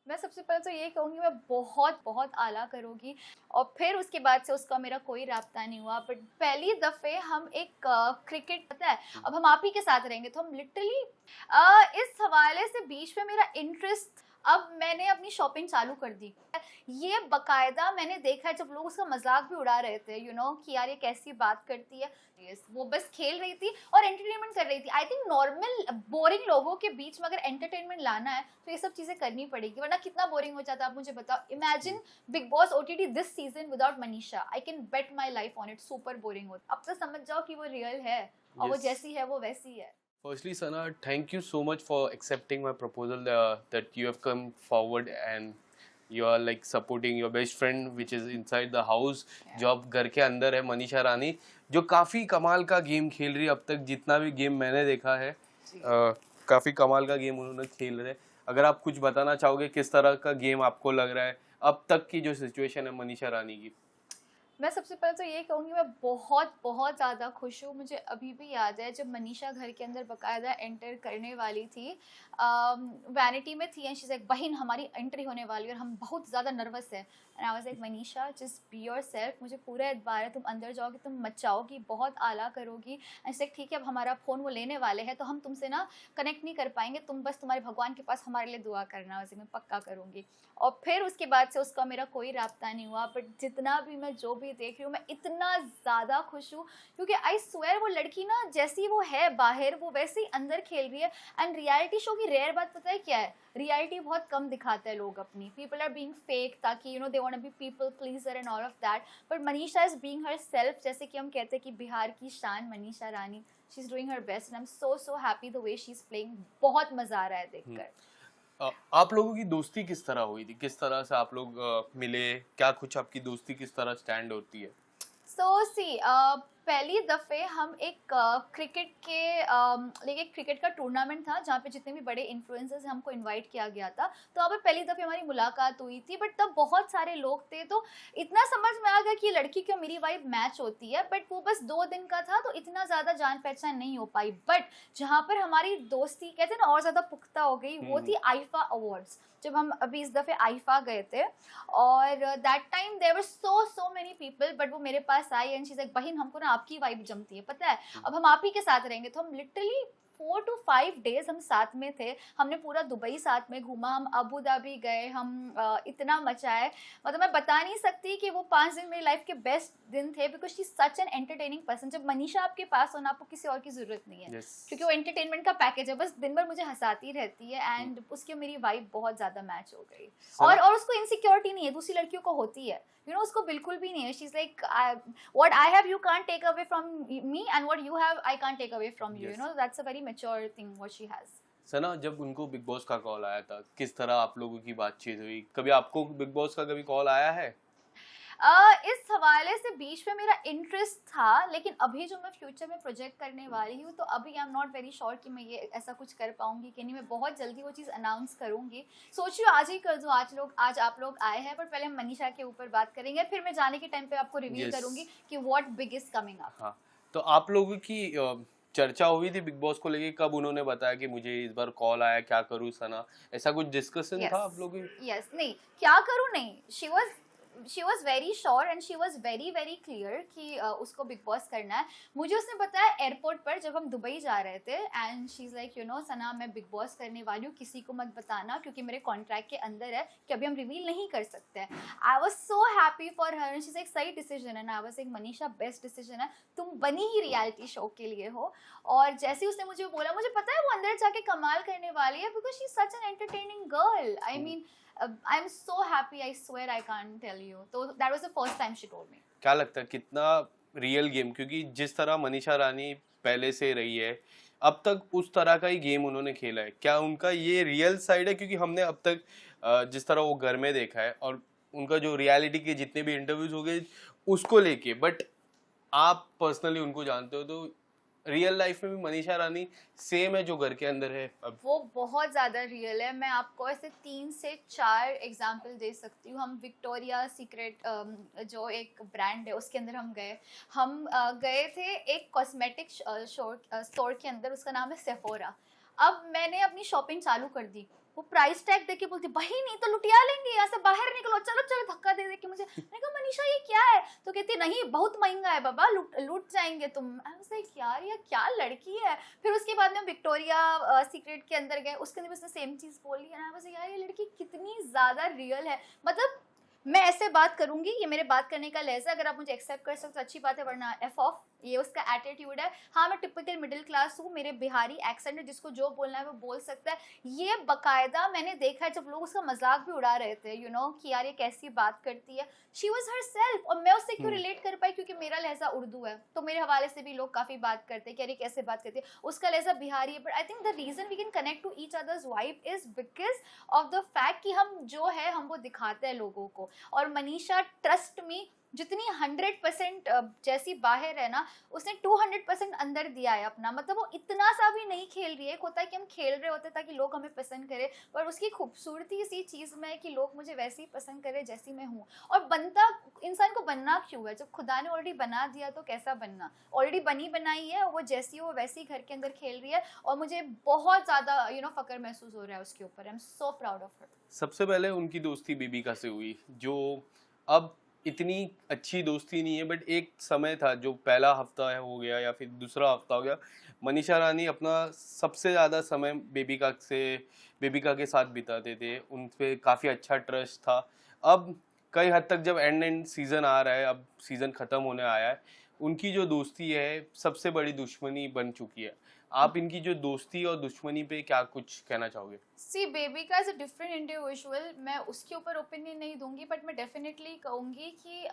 मैं सबसे पहले तो ये कहूँगी मैं बहुत बहुत आला करूँगी और फिर उसके बाद से उसका मेरा कोई राब्ता नहीं हुआ। बट पहली दफ़े हम एक क्रिकेट पता है, अब हम आप ही के साथ रहेंगे तो हम लिटरली इस हवाले से बीच में मेरा इंटरेस्ट, अब मैंने अपनी शॉपिंग चालू कर दी। ये बकायदा मैंने देखा है जब लोग उसका मजाक भी उड़ा रहे थे कि यार ये कैसी बात करती है। Yes, वो बस खेल रही थी और एंटरटेनमेंट कर रही थी। आई थिंक नॉर्मल बोरिंग लोगों के बीच में अगर एंटरटेनमेंट लाना है तो ये सब चीजें करनी पड़ेगी, वरना कितना बोरिंग हो जाता है आप मुझे बताओ। Imagine big boss OTT this season without Manisha, I can bet my life on it, super boring होता। अब तो समझ जाओ कि वो रियल है और वो Yes. जैसी है वो वैसी है। Firstly, Sana, thank you so much for accepting my proposal, that you have come forward and you are like supporting your best friend which is inside the house. Yeah. जो अब घर के अंदर है, मनीषा रानी, जो काफ़ी कमाल का गेम खेल रही है। अब तक जितना भी गेम मैंने देखा है, काफ़ी कमाल का गेम उन्होंने खेल रहे हैं। अगर आप कुछ बताना चाहोगे किस तरह का गेम आपको लग रहा है अब तक की जो सिचुएशन है मनीषा रानी की? मैं सबसे पहले तो ये कहूँगी मैं बहुत बहुत ज़्यादा खुश हूँ। मुझे अभी भी याद है जब मनीषा घर के अंदर बकायदा एंटर करने वाली थी, वैनिटी में थी एंड शी लाइक बहन हमारी एंट्री होने वाली है और हम बहुत ज़्यादा नर्वस है। And I was like Manisha just be yourself, मुझे पूरा एतबार है, तुम अंदर जाओगी, तुम मचाओगी, बहुत आला करोगी। एंड से ठीक है अब हमारा फ़ोन वो लेने वाले हैं तो हम तुमसे ना कनेक्ट नहीं कर पाएंगे, तुम बस तुम्हारे भगवान के पास हमारे लिए दुआ करना, वैसे मैं पक्का करूँगी। और फिर उसके बाद से उसका मेरा कोई राब्ता नहीं हुआ। बट जितना भी मैं जो भी देख रही हूँ मैं इतना ज़्यादा खुश हूँ क्योंकि आई स्वेयर वो लड़की ना जैसी वो है बाहर वो वैसे ही अंदर खेल रही है। एंड रियलिटी शो की रेयर बात पता है क्या है, रियलिटी बहुत कम दिखाते हैं लोग अपनी, पीपल आर बीइंग फेक ताकि they want to be people pleaser and all of that. But Manisha is being herself, जैसे कि हम कहते हैं कि बिहार की शान Manisha Rani, she is doing her best and I am so happy the way she is playing. बहुत मजा आ रहा है देखकर। आप लोगों की दोस्ती किस तरह हुई थी? किस तरह से आप लोग मिले? क्या कुछ आपकी दोस्ती किस तरह स्टैंड होती है? सो सी पहली दफ़े हम एक क्रिकेट के लेकिन क्रिकेट का टूर्नामेंट था जहाँ पे जितने भी बड़े इन्फ्लुएंसर्स हमको इनवाइट किया गया था, तो वहाँ पे पहली दफ़े हमारी मुलाकात हुई थी। बट तब बहुत सारे लोग थे तो इतना समझ में आ गया कि लड़की क्यों मेरी वाइब मैच होती है। बट वो बस 2 दिन का था तो इतना ज़्यादा जान पहचान नहीं हो पाई। बट जहाँ पर हमारी दोस्ती कहते हैं ना और ज़्यादा पुख्ता हो गई वो थी आईफा अवार्ड्स, जब हम अभी इस दफ़े आईफा गए थे। और that time there were so many people, but वो मेरे पास आई एंड शी इज लाइक बहन हमको ना आपकी वाइब जमती है, पता है अब हम आप ही के साथ रहेंगे। तो हम लिटरली 4 to 5 days हम साथ में थे, हमने पूरा दुबई साथ में घूमा, हम अबू धाबी गए, हम इतना मचाए, मतलब मैं बता नहीं सकती कि वो 5 दिन मेरी लाइफ के बेस्ट दिन थे because she such an entertaining person. जब मनीषा आपके पास हो ना आपको किसी और की जरूरत नहीं है, Yes. क्योंकि वो एंटरटेनमेंट का पैकेज है, बस दिन भर मुझे हंसाती रहती है एंड उसकी मेरी वाइब बहुत ज्यादा मैच हो गई। और उसको इनसिक्योरिटी नहीं है, दूसरी लड़कियों को होती है, उसको बिल्कुल भी नहीं है। She is like what I have you can't take away from me and what you have I can't take away from you. Yes. That's a very mature thing what she has. सना, जब उनको big boss का call आया था किस तरह आप लोगों की बातचीत हुई? कभी आपको बिग बॉस का कभी कॉल आया है? इस हवाले से बीच में मेरा इंटरेस्ट था, लेकिन अभी जो मैं फ्यूचर में प्रोजेक्ट करने वाली हूँ तो अभी I am not very sure कि मैं ये ऐसा कुछ कर पाऊंगी कि नहीं। मैं बहुत जल्दी वो चीज़ अनाउंस करूंगी, सोच रही हूँ आज ही कर दूँ। आज आप लोग आए हैं, पर पहले हम मनीषा के ऊपर बात करेंगे, फिर मैं जाने के टाइम पे आपको रिवील Yes. करूंगी कि what big is coming up. हाँ, तो आप लोगों की चर्चा हुई थी बिग बॉस को लेके? कब उन्होंने बताया कि मुझे इस बार कॉल आया, क्या करूँ सना? ऐसा कुछ डिस्कशन था आप लोगों की? यस नहीं क्या करूँ नहीं, she was very sure and she was very very clear कि उसको बिग बॉस करना है। मुझे उसने बताया एयरपोर्ट पर जब हम दुबई जा रहे थे एंड शी इज लाइक सना मैं बिग बॉस करने वाली हूँ, किसी को मत बताना क्योंकि मेरे कॉन्ट्रैक्ट के अंदर है कि अभी हम रिवील नहीं कर सकते हैं। I was so happy for her, she is एक सही डिसीजन है ना। आई वॉज एक मनीषा बेस्ट डिसीजन है, तुम बनी ही रियलिटी शो के लिए हो। और जैसे ही उसने मुझे बोला मुझे पता है वो अंदर जाके कमाल करने वाली है because she is such an entertaining girl. I mean I'm so happy, I swear I can't tell you. So that was the first time she told me. क्या लगता है कितना रियल गेम? क्योंकि जिस तरह मनीषा रानी पहले से रही है अब तक उस तरह का ही गेम उन्होंने खेला है, क्या उनका ये रियल साइड है? क्योंकि हमने अब तक जिस तरह वो घर में देखा है और उनका जो रियलिटी के जितने भी इंटरव्यूज हो गए उसको लेके, बट आप पर्सनली उनको जानते हो तो रियल लाइफ में भी मनीषा रानी सेम है जो घर के अंदर है अब? वो बहुत ज़्यादा रियल है। मैं आपको ऐसे 3 से 4 एग्जाम्पल दे सकती हूँ। हम विक्टोरिया सीक्रेट जो एक ब्रांड है उसके अंदर हम गए थे एक कॉस्मेटिक स्टोर के अंदर, उसका नाम है सेफोरा। अब मैंने अपनी शॉपिंग चालू कर दी, वो प्राइस टैग देके बोलती भाई नहीं तो लुटिया लेंगे, यहाँ से बाहर निकलो, चलो चलो, धक्का दे दे के मुझे। मैंने कहा मनीषा ये क्या है? तो कहती नहीं बहुत महंगा है बाबा, लूट जाएंगे तुम। यार ये क्या लड़की है। फिर उसके बाद में विक्टोरिया सीक्रेट के अंदर गए, उसके अंदर भी उसने सेम चीज बोली है ना। यार ये लड़की कितनी ज्यादा रियल है। मतलब मैं ऐसे बात करूंगी, ये मेरे बात करने का लहजा, अगर आप मुझे एक्सेप्ट कर सकते तो अच्छी बात है, वरना एफ ऑफ, ये उसका एटीट्यूड है। हाँ मैं टिपिकल मिडिल क्लास हूँ, मेरे बिहारी एक्सेंट है, जिसको जो बोलना है वो बोल सकता है। ये बकायदा मैंने देखा है जब लोग उसका मजाक भी उड़ा रहे थे, यू नो कि यार ये कैसी बात करती है। She was her self. और मैं उससे क्यों रिलेट कर पाई? क्योंकि मेरा लहजा उर्दू है, तो मेरे हवाले से भी लोग काफी बात करते हैं कि अरे कैसे बात करती है। उसका लहजा बिहारी है, but I think the reason we can connect to each others vibe is because of the fact कि हम जो है हम वो दिखाते हैं लोगों को। और मनीषा ट्रस्ट मी, जितनी 100% जैसी बाहर है ना, उसने 200% अंदर दिया है अपना। मतलब वो इतना सा भी नहीं खेल रही है। एक होता है कि हम खेल रहे होते ताकि लोग हमें पसंद करें, पर उसकी खूबसूरती इसी चीज में है कि लोग मुझे वैसे ही पसंद करें जैसी मैं हूँ। और बनता इंसान को बनना क्यों है? जब खुदा ने ऑलरेडी बना दिया तो कैसा बनना? ऑलरेडी बनी बनाई है, वो जैसी हो वैसी घर के अंदर खेल रही है। और मुझे बहुत ज्यादा फक्र महसूस हो रहा है उसके ऊपर। आई am so proud of her. सबसे पहले उनकी दोस्ती बेबिका से हुई, जो अब इतनी अच्छी दोस्ती नहीं है, बट एक समय था जो पहला हफ्ता हो गया या फिर दूसरा हफ्ता हो गया, मनीषा रानी अपना सबसे ज़्यादा समय बेबिका के साथ बिताते थे। उन पे काफ़ी अच्छा ट्रस्ट था। अब कई हद तक जब एंड सीज़न आ रहा है, अब सीज़न ख़त्म होने आया है, उनकी जो दोस्ती है सबसे बड़ी दुश्मनी बन चुकी है। आप इनकी जो दोस्ती और दुश्मनी पे क्या कुछ कहना चाहोगे? See Bebika is a different individual, मैं उसके ऊपर ओपिनियन नहीं दूंगी, बट मैं डेफिनेटली कहूंगी कि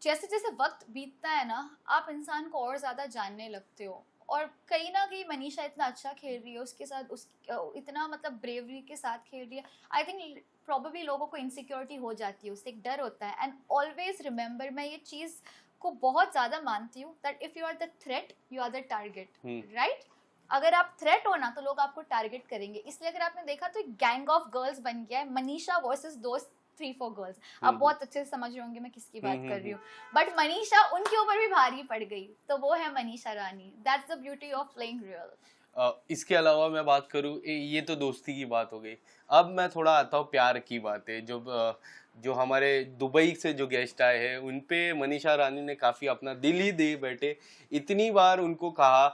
जैसे जैसे वक्त बीतता है ना, आप इंसान को और ज़्यादा जानने लगते हो। और कहीं ना कहीं मनीषा इतना अच्छा खेल रही है, उसके साथ इतना मतलब ब्रेवरी के साथ खेल रही है। आई थिंक प्रॉबेबली लोगों को इनसिक्योरिटी हो जाती है, उससे एक डर होता है। एंड ऑलवेज रिमेंबर, मैं ये चीज़ को बहुत ज़्यादा मानती हूँ that if you are the threat you are the target, right? अगर आप थ्रेट हो ना तो लोग आपको टारगेट करेंगे। इसलिए अगर आपने देखा तो एक गैंग ऑफ गर्ल्स बन गया है, मनीषा वर्सेस दोस्त 3-4 गर्ल्स। आप बहुत अच्छे से समझ रहे होंगे मैं किसकी बात कर रही हूँ। बट मनीषा उनके ऊपर भी भारी पड़ गई, तो वो है Manisha Rani. That's the beauty of playing real. इसके अलावा मैं बात करूँ, ये तो दोस्ती की बात हो गई। अब मैं थोड़ा आता हूँ प्यार की बातें। जो हमारे दुबई से जो गेस्ट आए हैं उन पे मनीषा रानी ने काफ़ी अपना दिल ही दे बैठे। इतनी बार उनको कहा,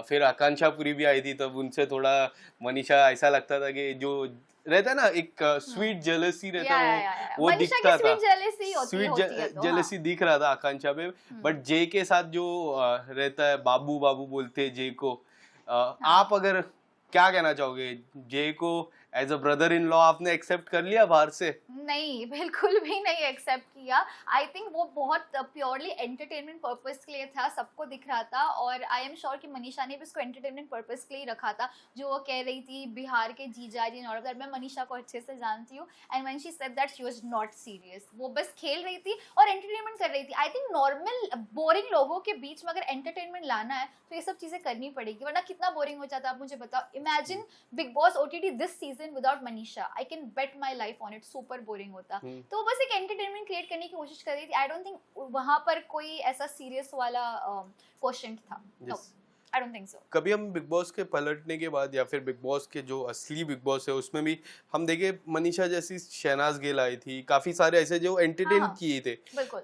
फिर आकांक्षा पुरी भी आई थी, तब उनसे थोड़ा मनीषा ऐसा लगता था कि जो रहता है ना एक स्वीट जेलसी रहता है, वो दिखता था। स्वीट जेलसी दिख रहा था आकांक्षा पे। बट जे के साथ जो रहता है, बाबू बाबू बोलते हैं जे को। आप अगर क्या कहना चाहोगे? जे को as a brother in law आपने एक्सेप्ट कर लिया बाहर से? नहीं, बिल्कुल भी नहीं एक्सेप्ट किया। आई थिंक वो बहुत प्योरली एंटरटेनमेंट पर्पस के लिए था, सबको दिख रहा था। और आई एम श्योर कि मनीषा ने भी उसको एंटरटेनमेंट पर्पस के लिए रखा था। जो वो कह रही थी बिहार के जीजा जी और दैट, मैं मनीषा को अच्छे से जानती हूँ। And when she said that she was not serious, वो बस खेल रही थी और एंटरटेनमेंट कर रही थी। आई थिंक नॉर्मल बोरिंग लोगों के बीच में अगर एंटरटेनमेंट लाना है तो ये सब चीज़ें करनी पड़ेगी, वरना कितना बोरिंग हो जाता है। आप मुझे बताओ, imagine big boss OTT this season without Manisha, I can bet my life on it, super boring होता। तो वो बस एक एंटरटेनमेंट क्रिएट करने की कोशिश कर रही थी। आई डोंट थिंक वहां पर कोई ऐसा सीरियस वाला क्वेश्चन था। I don't think so. कभी हम बिग बॉस के पलटने के बाद या फिर बिग बॉस के जो असली बिग बॉस है उसमें भी हम देखे, मनीषा जैसी शहनाज गिल आई थी, काफी सारे ऐसे जो एंटरटेन किए थे। बिल्कुल।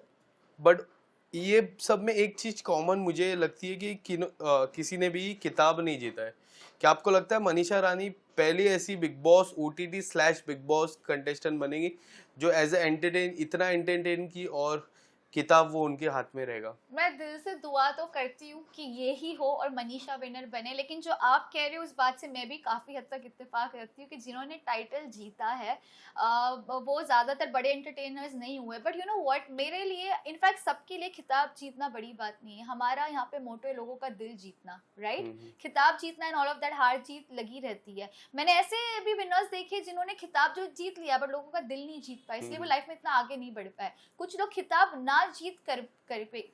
बट ये सब में एक चीज कॉमन मुझे लगती है कि किसी ने भी किताब नहीं जीता है। क्या आपको लगता है मनीषा रानी पहली ऐसी बिग बॉस OTT/बिग बॉस कंटेस्टेंट बनेगी जो एज ए इतना एंटरटेन की और किताब वो उनके हाथ में रहेगा? मैं दिल से दुआ तो करती हूँ कि ये ही हो और मनीषा विनर बने। लेकिन जो आप कह रहे हो उस बात से मैं भी काफ़ी हद तक इत्तेफाक रखती हूँ कि जिन्होंने टाइटल जीता है वो ज़्यादातर बड़े एंटरटेनर्स नहीं हुए। बट यू नो व्हाट, मेरे लिए इनफैक्ट सबके लिए खिताब जीतना बड़ी बात नहीं है। हमारा यहाँ पे मोटो है लोगों का दिल जीतना, राइट? खिताब जीतना एंड ऑल ऑफ दैट, हार जीत लगी रहती है। मैंने ऐसे भी विनर्स देखे जिन्होंने खिताब जो जीत लिया बट लोगों का दिल नहीं जीत पाए, इसलिए वो लाइफ में इतना आगे नहीं बढ़ पाए। कुछ लोग खिताब ना जीत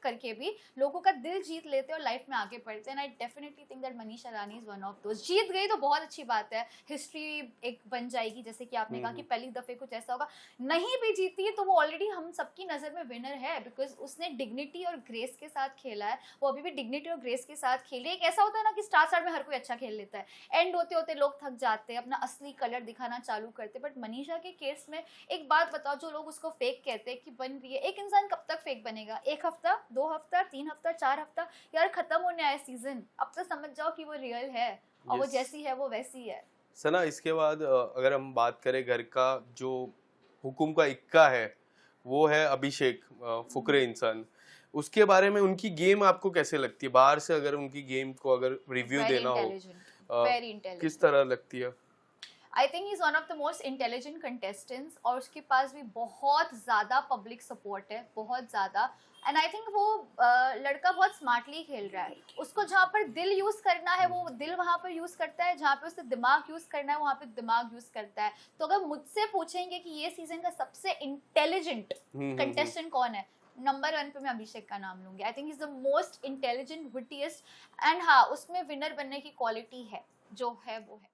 करके भी लोगों का दिल जीत लेते हैं और लाइफ में आगे बढ़ते हैं। I definitely think that Manisha Rani is one of those. जीत गई तो बहुत अच्छी बात है, हिस्ट्री एक बन जाएगी, जैसे कि आपने कहा कि पहली दफे कुछ ऐसा होगा। नहीं भी जीती है तो वो ऑलरेडी हम सबकी नजर में विनर है, बिकॉज उसने डिग्निटी और ग्रेस के साथ खेला है, वो अभी भी डिग्निटी और ग्रेस के साथ खेली। एक ऐसा होता है ना कि स्टार में हर कोई अच्छा खेल लेता है, एंड होते होते लोग थक जाते हैं, अपना असली कलर दिखाना चालू करते। बट मनीषा के केस में एक बात बताओ, जो लोग उसको फेक कहते हैं कि बन रही है, एक इंसान कब तक फेक बनेगा? 1 हफ्ता, 2 हफ्ता, 3 हफ्ता, 4 हफ्ता? यार खत्म होने आया सीजन, अब तो समझ जाओ कि वो रियल है और वो जैसी है वो वैसी है। सना, इसके बाद अगर हम बात करें घर का जो हुकुम का इक्का है, वो है अभिषेक फुकरे इंसान। उसके बारे में उनकी गेम आपको कैसे लगती है? बाहर से अगर उनकी गेम को अगर रिव्यू देना हो, वेरी इंटेलिजेंट, किस तरह लगती है? I think he is one of the most intelligent contestants, और उसके पास भी बहुत ज़्यादा पब्लिक सपोर्ट है, बहुत ज़्यादा। एंड आई थिंक वो लड़का बहुत स्मार्टली खेल रहा है। उसको जहाँ पर दिल यूज़ करना है वो दिल वहाँ पर यूज़ करता है, जहाँ पे उसे दिमाग यूज़ करना है वहाँ पे दिमाग यूज़ करता है। तो अगर मुझसे पूछेंगे कि ये सीजन का सबसे इंटेलिजेंट कंटेस्टेंट कौन है, नंबर 1 पे मैं अभिषेक का नाम लूंगी। I think is the most intelligent, wittiest, and हाँ, उसमें विनर बनने की क्वालिटी है, जो है वो है।